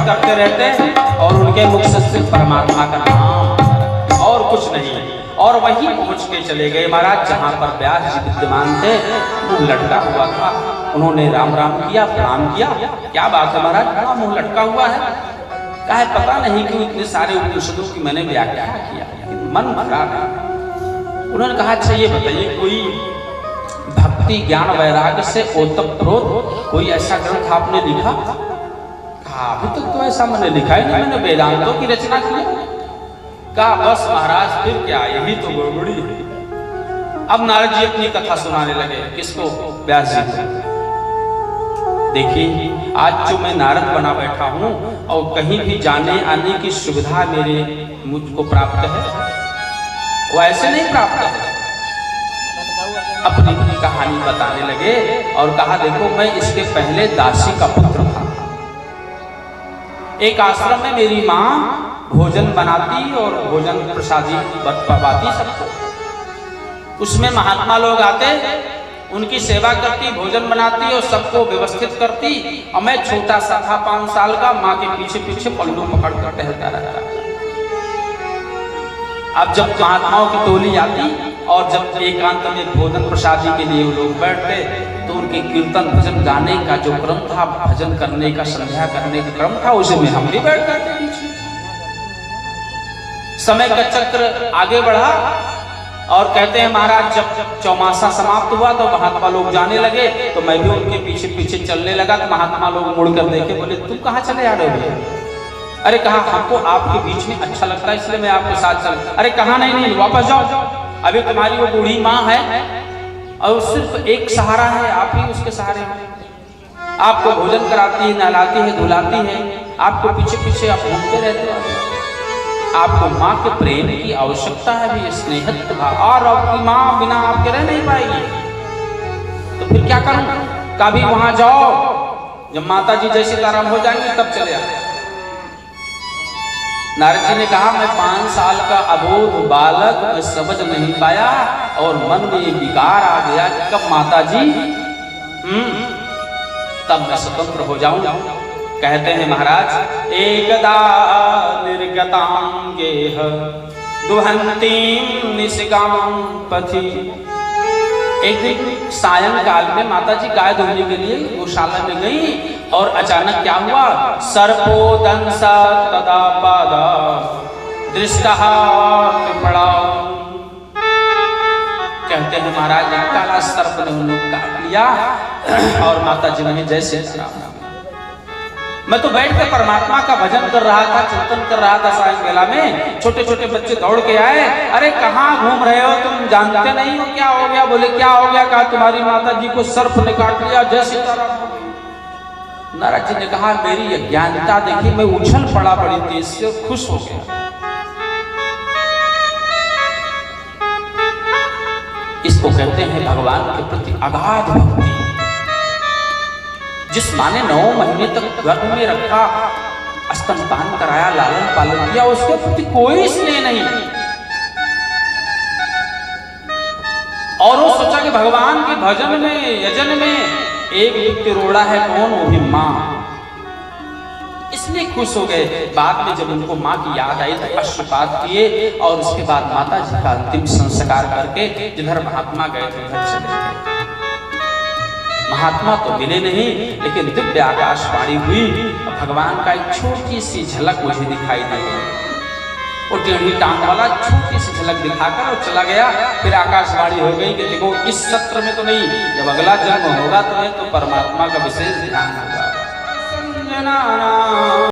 करते रहते और उनके मुख से सिर्फ परमात्मा का नाम और कुछ नहीं। और वहीं पहुंच के चले गए महाराज जहां पर व्यास जी विद्यमान थे। मुंह लटका हुआ था, उन्होंने राम राम किया, प्रणाम किया। क्या बात है महाराज, बड़ा मुंह लटका हुआ है? क्या है पता नहीं कि इतने सारे उपनिषदों की मैंने व्याख्या किया, मन भरा। उन्होंने कहा अच्छा ये बताइए कोई भक्ति ज्ञान वैराग्य से ओतप्रोत कोई ऐसा ग्रंथ आपने लिखा? अभी तक तो ऐसा मैंने लिखा ही नहीं, मैंने वेदांतों की रचना की। कहा बस महाराज फिर क्या, यही तो गड़बड़ी है। अब नारद जी अपनी कथा सुनाने लगे। किसको? व्यास जी को। देखिए आज जो मैं नारद बना बैठा हूं और कहीं भी जाने आने की सुविधा मुझको प्राप्त है, वो ऐसे नहीं प्राप्त है। अपनी कहानी बताने लगे और कहा देखो मैं इसके पहले दासी का पुत्र था। एक आश्रम में मेरी माँ भोजन बनाती और भोजन प्रसादी बटवाती सबको। उसमें महात्मा लोग आते, उनकी सेवा करती, भोजन बनाती और सबको व्यवस्थित करती। और मैं छोटा सा था, 5 साल का, माँ के पीछे पीछे पल्लू पकड़ कर टहलता रहता। अब जब महात्माओं की टोली आती और जब एकांत में भोजन प्रसादी के लिए वो लोग बैठते तो उनके कीर्तन भजन गाने का जो क्रम था, भजन करने का, संध्या करने का क्रम था, उसी में हम भी बैठ जाते। समय का चक्र आगे बढ़ा और कहते हैं महाराज जब चौमासा समाप्त हुआ तो महात्मा लोग जाने लगे तो मैं भी उनके पीछे पीछे चलने लगा। तो महात्मा लोग मुड़कर देखे, बोले तुम कहाँ चले आ रहे हो? अरे कहा हमको आपके बीच में अच्छा लगता है इसलिए मैं आपके साथ चल। अरे कहा नहीं वापस जाओ, अभी तुम्हारी वो बूढ़ी माँ है और सिर्फ एक सहारा है, आप ही उसके सहारे हो। आपको भोजन कराती है, नहलाती है, धुलाती है, आपको पीछे पीछे आप घूमते रहते हो। आपको माँ के प्रेम की आवश्यकता है, भी स्नेहित भाव, और आपकी माँ बिना आपके रह नहीं पाएगी। तो फिर क्या करूं? कभी वहां जाओ, जब माता जी जैसे आराम हो जाएंगे तब चले आए। नारद जी ने कहा मैं 5 साल का अबोध बालक, मैं समझ नहीं पाया और मन में ये विकार आ गया कि कब माता जी तब मैं स्वतंत्र हो जाऊं। कहते हैं महाराज एकदा निर्गतां गेह दुहंतीं निशिगां पथि। एक दिन सायंकाल में माता जी गाय धोने के लिए गौशाला में गई और अचानक क्या हुआ? सर्पो दंसा तदा पादा दृष्टः पड़ा। कहते हैं महाराज एक काला सर्प ने उन्हें काट लिया और माता जी ने जैसे मैं तो बैठ के परमात्मा का भजन कर रहा था, चिंतन कर रहा था। सायं बेला में छोटे छोटे बच्चे दौड़ के आए, अरे कहाँ घूम रहे हो तुम, जानते नहीं हो क्या हो गया? बोले क्या हो गया? कहा तुम्हारी माता जी को सर्प ने काट लिया। जय सीताराम। नारद जी ने कहा मेरी अज्ञानता देखी, मैं उछल पड़ा बड़ी तेज से, खुश हो गया। इसको कहते हैं भगवान के प्रति अगाध भक्ति। जिस माँ ने 9 महीने तक गर्भ में रखा, स्तनपान कराया, लालन पालन किया, उसके प्रति कोई स्नेह नहीं। और वो सोचा कि भगवान के भजन में, यजन में एक व्यक्ति रोड़ा है, कौन? वो भी माँ। इसलिए खुश हो गए। बाद में जब उनको माँ की याद आई तो अश्रुपात किए और उसके बाद माता जी का अंतिम संस्कार करके जिधर महात्मा गए थे उधर चले गए। महात्मा तो मिले नहीं, लेकिन दिव्य आकाशवाणी हुई। भगवान का एक छोटी सी झलक मुझे दिखाई दी। वो टेढ़ी टांग वाला छोटी सी झलक दिखाकर और चला गया। फिर आकाशवाणी हो गई कि देखो इस सत्र में तो नहीं, जब अगला जन्म होगा तुम्हें तो परमात्मा का विशेष ध्यान होगा।